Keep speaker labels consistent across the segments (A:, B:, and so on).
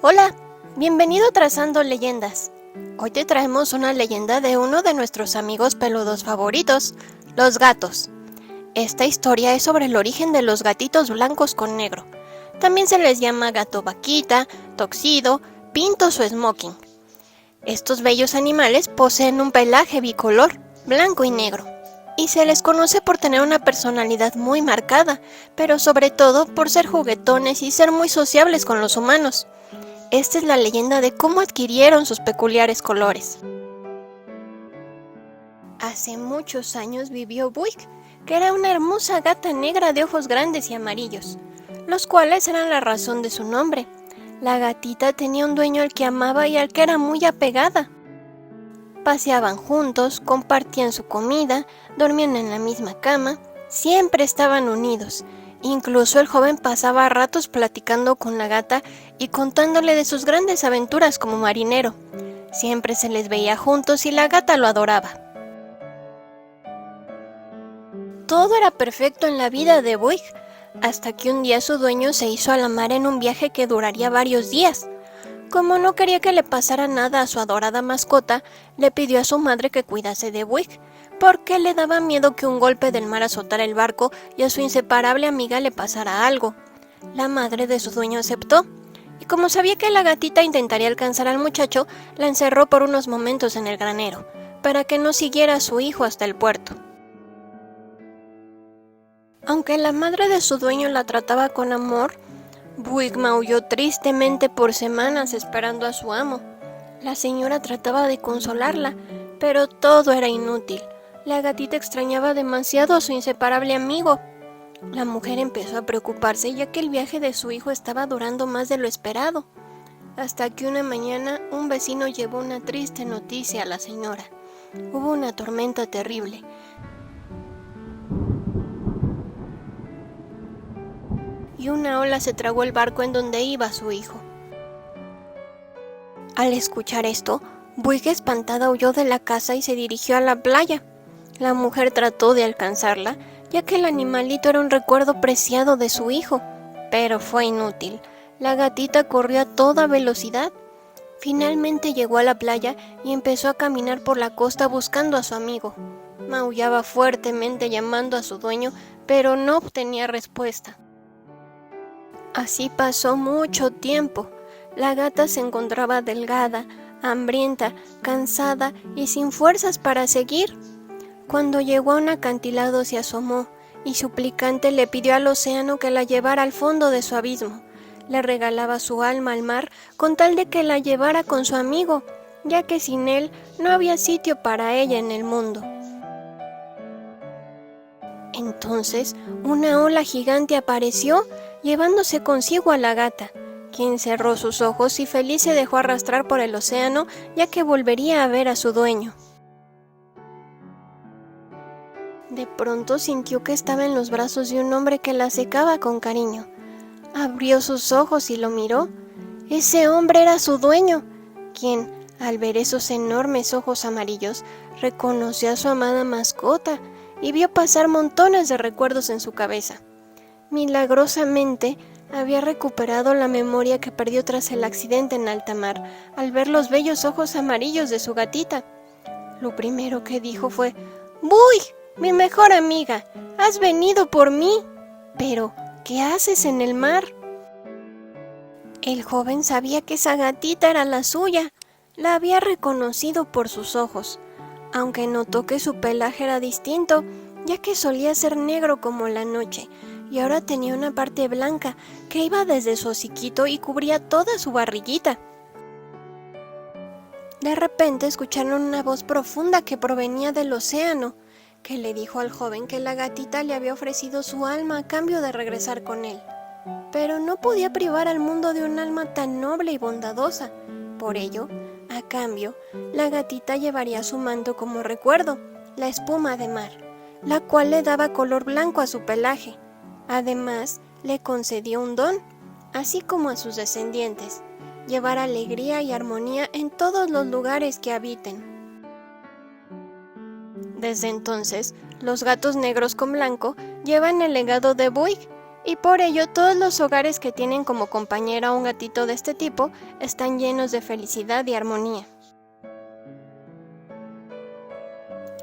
A: Hola, bienvenido a Trazando Leyendas. Hoy te traemos una leyenda de uno de nuestros amigos peludos favoritos, los gatos. Esta historia es sobre el origen de los gatitos blancos con negro. También se les llama gato vaquita, toxido, pintos o smoking. Estos bellos animales poseen un pelaje bicolor, blanco y negro, y se les conoce por tener una personalidad muy marcada, pero sobre todo por ser juguetones y ser muy sociables con los humanos. Esta es la leyenda de cómo adquirieron sus peculiares colores. Hace muchos años vivió Buick, que era una hermosa gata negra de ojos grandes y amarillos, los cuales eran la razón de su nombre. La gatita tenía un dueño al que amaba y al que era muy apegada. Paseaban juntos, compartían su comida, dormían en la misma cama, siempre estaban unidos. Incluso el joven pasaba ratos platicando con la gata y contándole de sus grandes aventuras como marinero. Siempre se les veía juntos y la gata lo adoraba. Todo era perfecto en la vida de Buick, hasta que un día su dueño se hizo a la mar en un viaje que duraría varios días. Como no quería que le pasara nada a su adorada mascota, le pidió a su madre que cuidase de Buick, porque le daba miedo que un golpe del mar azotara el barco y a su inseparable amiga le pasara algo. La madre de su dueño aceptó, y como sabía que la gatita intentaría alcanzar al muchacho, la encerró por unos momentos en el granero, para que no siguiera a su hijo hasta el puerto. Aunque la madre de su dueño la trataba con amor, Buick maulló tristemente por semanas esperando a su amo. La señora trataba de consolarla, pero todo era inútil. La gatita extrañaba demasiado a su inseparable amigo. La mujer empezó a preocuparse ya que el viaje de su hijo estaba durando más de lo esperado, hasta que una mañana un vecino llevó una triste noticia a la señora. Hubo una tormenta terrible. Y una ola se tragó el barco en donde iba su hijo. Al escuchar esto, Buick espantada huyó de la casa y se dirigió a la playa. La mujer trató de alcanzarla, ya que el animalito era un recuerdo preciado de su hijo, pero fue inútil. La gatita corrió a toda velocidad. Finalmente llegó a la playa y empezó a caminar por la costa buscando a su amigo. Maullaba fuertemente llamando a su dueño, pero no obtenía respuesta. Así pasó mucho tiempo. La gata se encontraba delgada, hambrienta, cansada y sin fuerzas para seguir. Cuando llegó a un acantilado se asomó y suplicante le pidió al océano que la llevara al fondo de su abismo. Le regalaba su alma al mar con tal de que la llevara con su amigo, ya que sin él no había sitio para ella en el mundo. Entonces, una ola gigante apareció, llevándose consigo a la gata, quien cerró sus ojos y feliz se dejó arrastrar por el océano, ya que volvería a ver a su dueño. De pronto sintió que estaba en los brazos de un hombre que la secaba con cariño. Abrió sus ojos y lo miró. Ese hombre era su dueño, quien, al ver esos enormes ojos amarillos, reconoció a su amada mascota y vio pasar montones de recuerdos en su cabeza. Milagrosamente, había recuperado la memoria que perdió tras el accidente en alta mar, al ver los bellos ojos amarillos de su gatita. Lo primero que dijo fue: «¡Buy, mi mejor amiga! ¡Has venido por mí! Pero, ¿qué haces en el mar?». El joven sabía que esa gatita era la suya. La había reconocido por sus ojos, aunque notó que su pelaje era distinto, ya que solía ser negro como la noche, y ahora tenía una parte blanca que iba desde su hociquito y cubría toda su barriguita. De repente escucharon una voz profunda que provenía del océano, que le dijo al joven que la gatita le había ofrecido su alma a cambio de regresar con él. Pero no podía privar al mundo de un alma tan noble y bondadosa. Por ello, a cambio, la gatita llevaría su manto como recuerdo, la espuma de mar, la cual le daba color blanco a su pelaje. Además, le concedió un don, así como a sus descendientes: llevar alegría y armonía en todos los lugares que habiten. Desde entonces, los gatos negros con blanco llevan el legado de Buick y por ello todos los hogares que tienen como compañero a un gatito de este tipo están llenos de felicidad y armonía.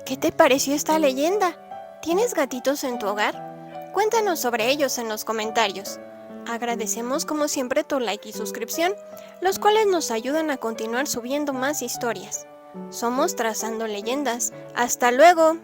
A: ¿Qué te pareció esta leyenda? ¿Tienes gatitos en tu hogar? Cuéntanos sobre ellos en los comentarios. Agradecemos como siempre tu like y suscripción, los cuales nos ayudan a continuar subiendo más historias. Somos Trazando Leyendas. ¡Hasta luego!